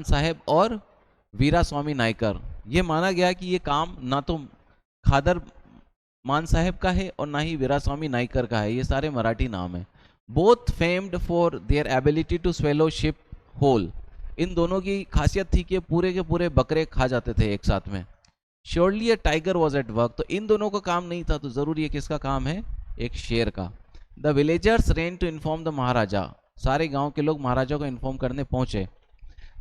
Saheb और वीरा स्वामी नायकर, ये माना गया कि ये काम ना तो खादर मान साहेब का है और ना ही वीरा स्वामी नायकर का है, ये सारे मराठी नाम है। Both famed for their ability to swallow ship whole, इन दोनों की खासियत थी कि पूरे के पूरे बकरे खा जाते थे एक साथ में। Surely A tiger was at work, तो इन दोनों का काम नहीं था तो जरूरी है किसका काम है? एक शेर का। The villagers ran to inform the maharaja, सारे गांव के लोग महाराजा को इन्फॉर्म करने पहुंचे।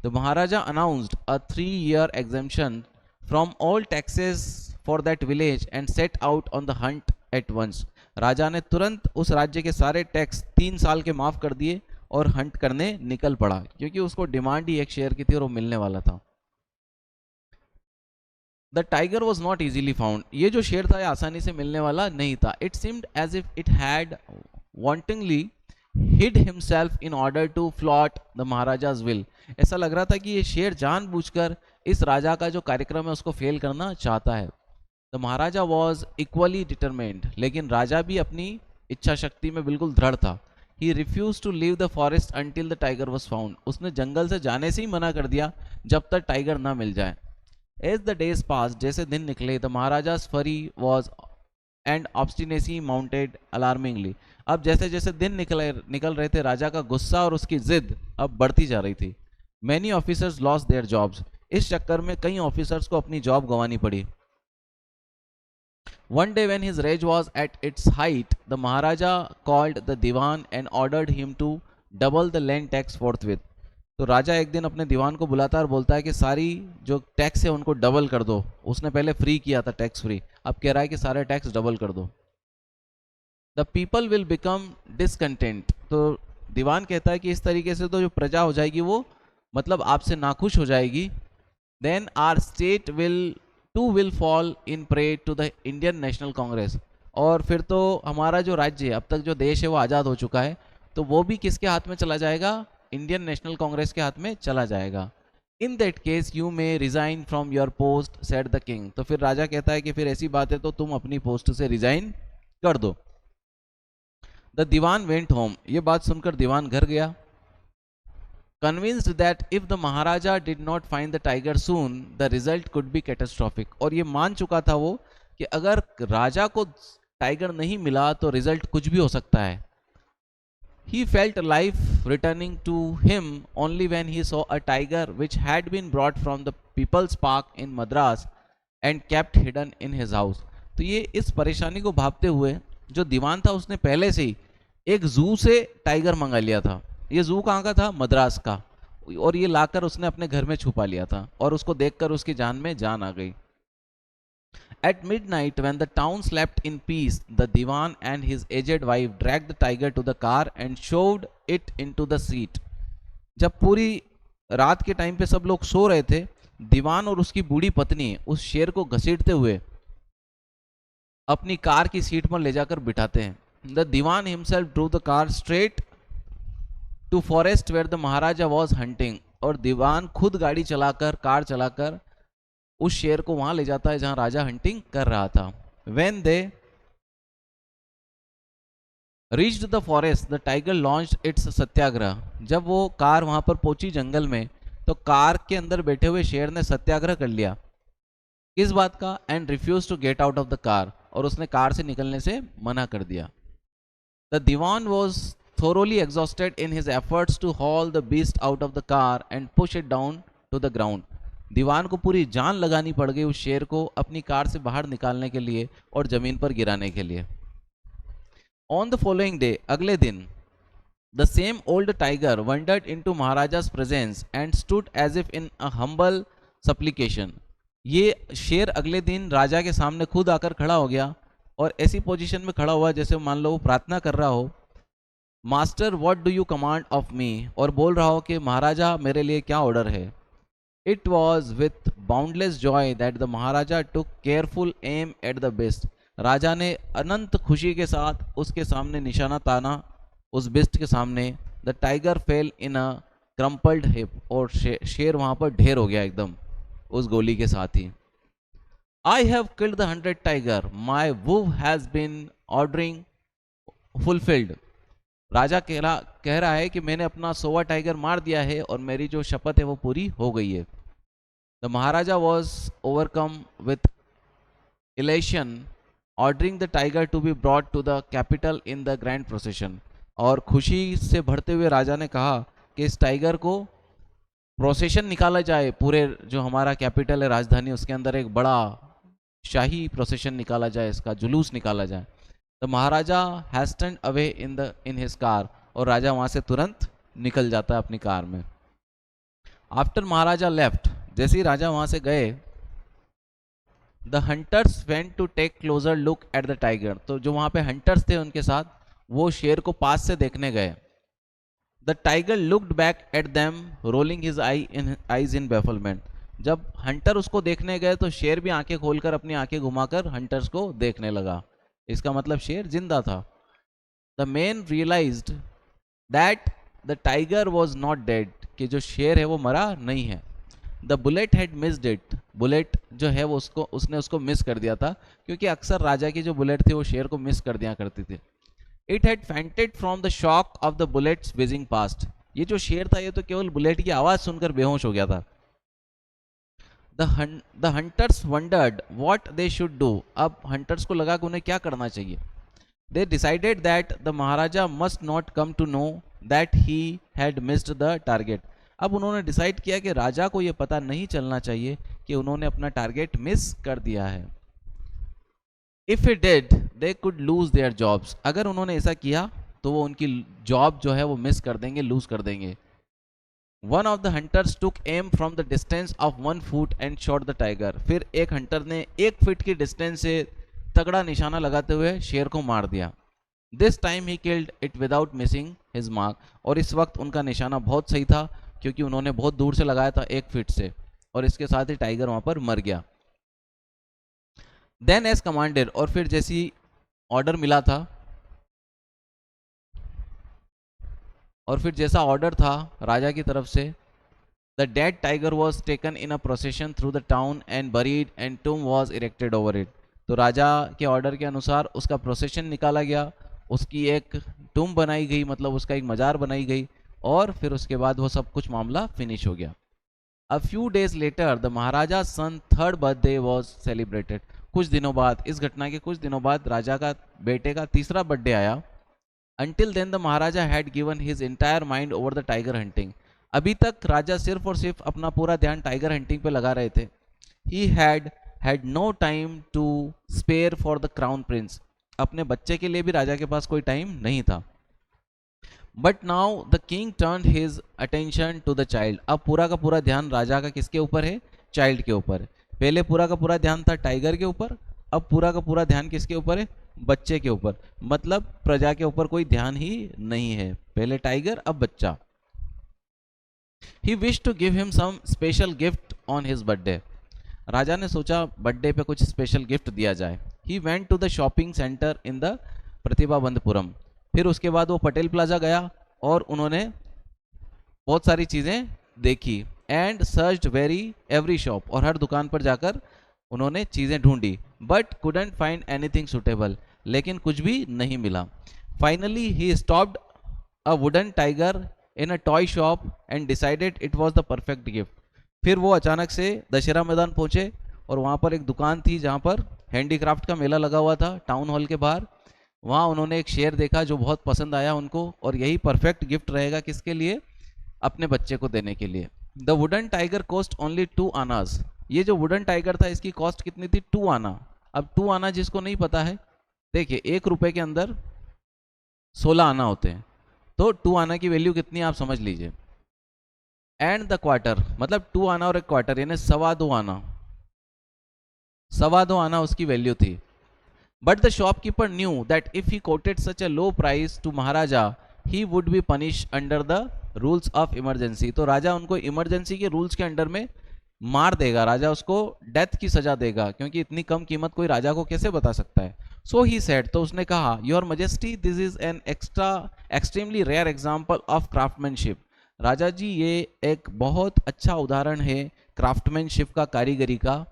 The maharaja announced a 3-year exemption from all taxes for that village and set out on the hunt at once, राजा ने तुरंत उस राज्य के सारे टैक्स 3 साल के माफ कर दिए और हंट करने निकल पड़ा, क्योंकि उसको डिमांड ही एक शेर की थी और वो मिलने वाला था। The tiger was not easily found, ये जो शेर था ये आसानी से मिलने वाला नहीं था। It seemed as if it had wantonly hid himself in order to flout the maharaja's will, ऐसा लग रहा था कि ये शेर जानबूझकर इस राजा का जो कार्यक्रम है उसको फेल करना चाहता है। The maharaja was equally determined, लेकिन राजा भी अपनी इच्छा शक्ति में बिल्कुल दृढ़ था। He refuse to leave the forest until the tiger was found, उसने जंगल से जाने से ही मना कर दिया जब तक टाइगर ना मिल जाए। एज द डेज पास, जैसे दिन निकले, द महाराजाज फरी was and obstinacy mounted alarmingly, अब जैसे जैसे दिन निकल रहे थे राजा का गुस्सा और उसकी जिद अब बढ़ती जा रही थी। Many officers lost their jobs, इस चक्कर में कई ऑफिसर्स को अपनी जॉब गंवानी पड़ी। One day when his rage was at its height, the Maharaja called the Diwan and ordered him to double the land tax forthwith. तो राजा एक दिन अपने दीवान को बुलाता है और बोलता है कि सारी जो टैक्स है उनको डबल कर दो। उसने पहले फ्री किया था, टैक्स फ्री, अब कह रहा है कि सारे टैक्स डबल कर दो। The people will become discontent, तो दीवान कहता है कि इस तरीके से तो जो प्रजा हो जाएगी वो मतलब आपसे नाखुश हो जाएगी। Then our state will fall in prey to the Indian National Congress, और फिर तो हमारा जो राज्य है, अब तक जो देश है वो आज़ाद हो चुका है, तो वो भी किसके हाथ में चला जाएगा? इंडियन नेशनल कांग्रेस के हाथ में चला जाएगा। In that case you may resign from your post said the king, तो फिर राजा कहता है कि फिर ऐसी बात है तो तुम अपनी पोस्ट से रिजाइन कर दो। द दीवान वेंट होम, ये बात सुनकर दीवान घर गया। Convinced that if the Maharaja did not find the tiger soon, the result could be catastrophic, और ये मान चुका था वो कि अगर राजा को टाइगर नहीं मिला तो रिजल्ट कुछ भी हो सकता है। He felt life returning to him only when he saw a tiger which had been brought from the People's Park in Madras and kept hidden in his house। तो ये इस परेशानी को भापते हुए जो दीवान था उसने पहले से ही एक जू से टाइगर मंगा लिया था। ये जू कहाँ का था? मद्रास का, और ये लाकर उसने अपने घर में छुपा लिया था और उसको देखकर उसकी जान में जान आ गई। At midnight, when the town slept in peace, the Diwan and his aged wife dragged the tiger to the car and shoved it into the seat। जब पूरी रात के टाइम पे सब लोग सो रहे थे, दीवान और उसकी बूढ़ी पत्नी उस शेर को घसीटते हुए अपनी कार की सीट पर ले जाकर बिठाते हैं। The Diwan himself drove the car straight to forest where the Maharaja was hunting, और दीवान खुद गाड़ी चलाकर, कार चलाकर उस शेर को वहां ले जाता है जहां राजा हंटिंग कर रहा था। When they reached the forest, the tiger launched its सत्याग्रह, जब वो कार वहां पर पहुंची जंगल में तो कार के अंदर बैठे हुए शेर ने सत्याग्रह कर लिया। किस बात का? And refuse to get out of the car, और उसने कार से निकलने से मना कर दिया। The diwan was thoroughly exhausted in his efforts to haul the beast out of the car and push it down to the ground. दीवान को पूरी जान लगानी पड़ गई उस शेर को अपनी कार से बाहर निकालने के लिए और जमीन पर गिराने के लिए. On the following day, अगले दिन, the same old tiger wandered into Maharaja's presence and stood as if in a humble supplication. ये शेर अगले दिन राजा के सामने खुद आकर खड़ा हो गया और ऐसी पोजीशन में खड़ा हुआ जैसे मान लो वो प्रार्थना कर रहा हो. Master what do you command of me, और बोल रहा हो कि महाराजा मेरे लिए क्या ऑर्डर है. It was with boundless joy that the maharaja took careful aim at the beast. राजा ने अनंत खुशी के साथ उसके सामने निशाना ताना, उस बिस्ट के सामने. The tiger fail in a crumpled hip, और शेर वहाँ पर ढेर हो गया एकदम उस गोली के साथ ही. I have killed the 100 tiger, my vow has been ordering fulfilled. राजा कह रहा है कि मैंने अपना 100वां टाइगर मार दिया है और मेरी जो शपथ है वो पूरी हो गई है. The maharaja was overcome with elation, ordering the tiger to be brought to the capital in the grand procession. और खुशी से भरते हुए राजा ने कहा कि इस टाइगर को प्रोसेशन निकाला जाए, पूरे जो हमारा कैपिटल है राजधानी उसके अंदर एक बड़ा शाही प्रोसेशन निकाला जाए, इसका जुलूस निकाला जाए. The maharaja hastened away in his car, और राजा वहाँ से तुरंत निकल जाता है अपनी कार में. आफ्टर महाराजा लेफ्ट, जैसे ही राजा वहाँ से गए, the hunters went to take closer look at the tiger. तो जो वहाँ पे हंटर्स थे उनके साथ, वो शेर को पास से देखने गए. The tiger looked back at them rolling his eyes in bafflement. जब हंटर उसको देखने गए तो शेर भी आंखें खोलकर अपनी आंखें घुमाकर हंटर्स को देखने लगा. इसका मतलब शेर जिंदा था. The man realised that the tiger was not dead, कि जो शेर है वो मरा नहीं है. The bullet had missed it. Bullet जो है वो उसने उसको मिस कर दिया था, क्योंकि अक्सर राजा की जो बुलेट थी वो शेर को मिस कर दिया करती थी. It had fainted from the shock of the bullets whizzing past. ये जो शेर था ये तो केवल बुलेट की आवाज सुनकर बेहोश हो गया था. The hunters wondered what they should do. अब hunters को लगा कि उन्हें क्या करना चाहिए. They decided that the Maharaja must not come to know that he had missed the target. अब उन्होंने डिसाइड किया कि राजा को यह पता नहीं चलना चाहिए कि उन्होंने अपना टारगेट मिस कर दिया है. If he did, they could lose their jobs. अगर उन्होंने ऐसा किया तो वो उनकी जॉब जो है वो मिस कर देंगे, लूज कर देंगे. One of the hunters took aim from the distance of 1 foot and shot the tiger. फिर एक हंटर ने 1 फीट की डिस्टेंस से तगड़ा निशाना लगाते हुए शेर को मार दिया. This time he killed it without missing his mark. और इस वक्त उनका निशाना बहुत सही था, क्योंकि उन्होंने बहुत दूर से लगाया था 1 फीट से, और इसके साथ ही टाइगर वहां पर मर गया. Then as commanded, और फिर जैसी ऑर्डर मिला था, और फिर जैसा ऑर्डर था राजा की तरफ से, the dead tiger was taken in a procession through the town and buried and tomb was erected over it. तो राजा के ऑर्डर के अनुसार उसका प्रोसेशन निकाला गया, उसकी एक टूम बनाई गई, मतलब उसका एक मजार बनाई गई, और फिर उसके बाद वो सब कुछ मामला फिनिश हो गया. A few days later the maharaja son 3rd birthday was celebrated. कुछ दिनों बाद, इस घटना के कुछ दिनों बाद राजा का बेटे का 3रा बर्थडे आया. Until then the Maharaja had given his entire mind over the tiger hunting. अभी तक राजा सिर्फ और सिर्फ अपना पूरा ध्यान टाइगर हंटिंग पे लगा रहे थे. He had no time to spare for the crown prince. अपने बच्चे के लिए भी राजा के पास कोई टाइम नहीं था. But now the king turned his attention to the child. अब पूरा का पूरा ध्यान राजा का किसके ऊपर है? चाइल्ड के ऊपर. पहले पूरा का पूरा ध्यान था टाइगर के ऊपर, अब पूरा का पूरा ध्यान किसके ऊपर है? बच्चे के ऊपर. मतलब प्रजा के ऊपर कोई ध्यान ही नहीं है. पहले टाइगर, अब बच्चा. He wished to give him some special gift on his birthday. राजा ने सोचा बर्थडे पे कुछ स्पेशल गिफ्ट दिया जाए. He went to the shopping center in the प्रतिभाबंधपुरम. फिर उसके बाद वो पटेल प्लाजा गया और उन्होंने बहुत सारी चीज़ें देखी. एंड सर्च्ड एवरी शॉप, और हर दुकान पर जाकर उन्होंने चीज़ें ढूंढी. But couldn't find anything suitable, लेकिन कुछ भी नहीं मिला. Finally he stopped a wooden tiger in a toy shop and decided it was the perfect gift. फिर वो अचानक से दशहरा मैदान पहुंचे और वहाँ पर एक दुकान थी जहाँ पर हैंडीक्राफ्ट का मेला लगा हुआ था टाउन हॉल के बाहर. वहाँ उन्होंने एक शेर देखा जो बहुत पसंद आया उनको, और यही परफेक्ट गिफ्ट रहेगा किसके लिए, अपने बच्चे को देने के लिए। The wooden tiger cost only 2 आनाज। ये जो वुडन टाइगर था इसकी कॉस्ट कितनी थी, 2 आना। अब 2 आना जिसको नहीं पता है, देखिए 1 रुपए के अंदर 16 आना होते हैं, तो 2 आना की वैल्यू कितनी है आप समझ लीजिए। एंड द क्वार्टर, मतलब 2 आना और 1 क्वार्टर यानी 2.25 आना, 2.25 आना उसकी वैल्यू थी। But the shopkeeper knew that if he quoted such a low price to maharaja he would be punish under the rules of emergency. तो राजा उनको इमरजेंसी के रूल्स के अंडर में मार देगा, राजा उसको डेथ की सजा देगा, क्योंकि इतनी कम कीमत कोई राजा को कैसे बता सकता है। सो ही सेड, तो उसने कहा, your majesty this is an extremely rare example of craftsmanship. राजा जी ये एक बहुत अच्छा उदाहरण है क्राफ्टमैनशिप का, कारीगरी का।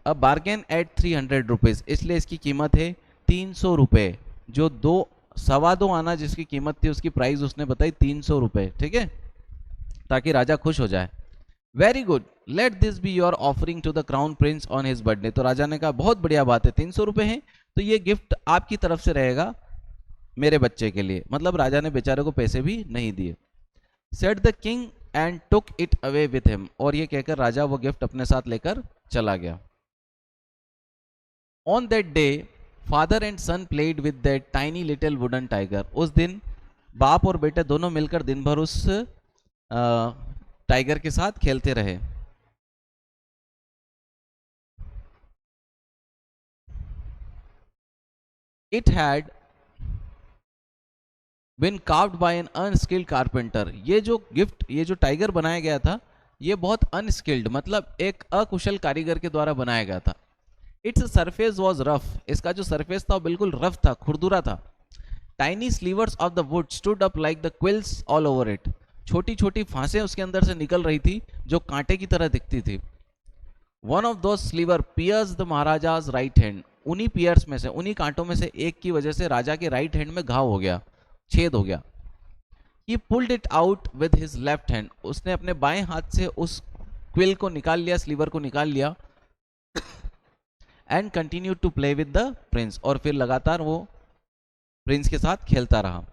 अब बार्गेन एट 300 रुपीज, इसलिए इसकी कीमत है 300 रुपए। जो 2.25 आना जिसकी कीमत थी उसकी प्राइस उसने बताई 300 रुपए, ठीक है, ताकि राजा खुश हो जाए। Very good, let this be your offering to the crown prince on his birthday. तो राजा ने कहा बहुत बढ़िया बात है, 300 रुपए हैं तो ये गिफ्ट आपकी तरफ से रहेगा मेरे बच्चे के लिए। मतलब राजा ने बेचारे को पैसे भी नहीं दिए। Said the king and took it away with him, और ये कहकर राजा वो गिफ्ट अपने साथ लेकर चला गया। On that day father and son played with that tiny little wooden tiger. उस दिन बाप और बेटे दोनों मिलकर दिन भर उस टाइगर के साथ खेलते रहे। It had been carved by an unskilled carpenter. ये जो गिफ्ट, ये जो टाइगर बनाया गया था, ये बहुत अनस्किल्ड, मतलब एक अकुशल कारीगर के द्वारा बनाया गया था। इट्स सरफेस वॉज रफ, इसका जो सरफेस था वो बिल्कुल रफ था, खुरदुरा था। Tiny slivers of the wood stood up like the quills all over it. छोटी छोटी फांसें उसके अंदर से निकल रही थी जो कांटे की तरह दिखती थी। वन ऑफ दो स्लीवर piers the maharaja's right hand. उन्हीं पियर्स में से, उन्हीं कांटों में से एक की वजह से राजा के राइट हैंड में घाव हो गया, छेद हो गया। ही pulled it out with his left hand. उसने अपने बाएं हाथ से उस क्विल को निकाल लिया, स्लीवर को निकाल लिया। And continue to play with the prince, और फिर लगातार वो प्रिंस के साथ खेलता रहा।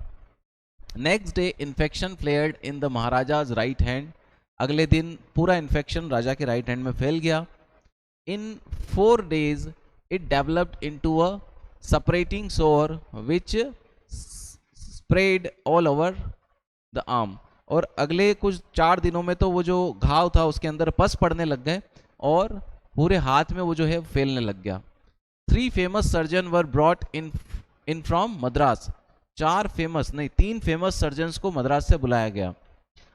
Next day infection flared in the maharaja's right hand. अगले दिन पूरा इन्फेक्शन राजा के राइट हैंड में फैल गया। इन 4 days it developed into a separating sore which spread all over the arm। और अगले कुछ 4 दिनों में तो वो जो घाव था उसके अंदर पस पड़ने लग गए और पूरे हाथ में वो जो है फैलने लग गया। 3 famous surgeon were brought in from Madras. 3 famous surgeons को मद्रास से बुलाया गया।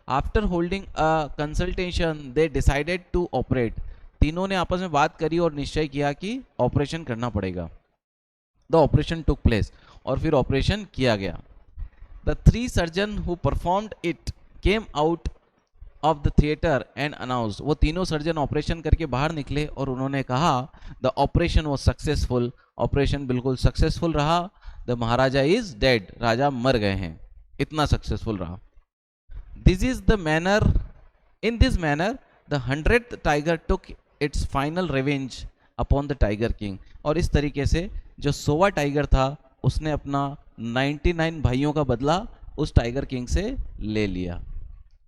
After holding a consultation they decided to operate. तीनों ने आपस में बात करी और निश्चय किया कि ऑपरेशन करना पड़ेगा। द ऑपरेशन टुक प्लेस, और फिर ऑपरेशन किया गया। The 3 surgeon who performed it came out of the theatre and announced. वो तीनों सर्जन ऑपरेशन करके बाहर निकले और उन्होंने कहा the operation was successful. Operation बिल्कुल सक्सेसफुल रहा। द महाराजा इज डेड, राजा मर गए हैं, इतना सक्सेसफुल रहा। This is the manner, in this manner the 100th tiger took its final revenge upon the tiger king. और इस तरीके से जो 100वां टाइगर था उसने अपना 99 भाइयों का बदला उस टाइगर किंग से ले लिया।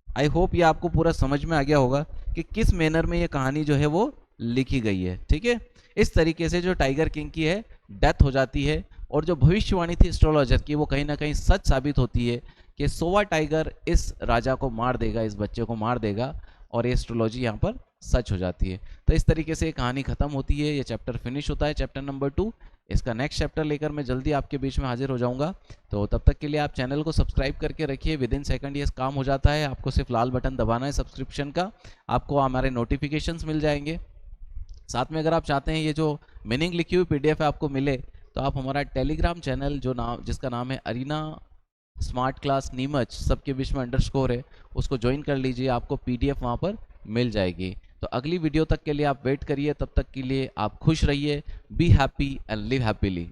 आई होप ये आपको पूरा समझ में आ गया होगा कि किस मैनर में ये कहानी जो है वो लिखी गई है, ठीक है। इस तरीके से जो टाइगर किंग की है डेथ हो जाती है, और जो भविष्यवाणी थी एस्ट्रोलॉजर की वो कहीं ना कहीं सच साबित होती है कि 100वां टाइगर इस राजा को मार देगा, इस बच्चे को मार देगा, और ये एस्ट्रोलॉजी यहाँ पर सच हो जाती है। तो इस तरीके से ये कहानी खत्म होती है, ये चैप्टर फिनिश होता है, चैप्टर नंबर 2। इसका नेक्स्ट चैप्टर लेकर मैं जल्दी आपके बीच में हाजिर हो जाऊंगा। तो तब तक के लिए आप चैनल को सब्सक्राइब करके रखिए। विद इन सेकंड ये काम हो जाता है। आपको सिर्फ लाल बटन दबाना है सब्सक्रिप्शन का, आपको हमारे नोटिफिकेशंस मिल जाएंगे। साथ में अगर आप चाहते हैं ये जो मीनिंग लिखी हुई PDF है आपको मिले, तो आप हमारा टेलीग्राम चैनल जिसका नाम है अरीना स्मार्ट क्लास नीमच, सबके बीच में अंडरस्कोर है, उसको ज्वाइन कर लीजिए, आपको PDF वहाँ पर मिल जाएगी। तो अगली वीडियो तक के लिए आप वेट करिए, तब तक के लिए आप खुश रहिए। Be happy and live happily.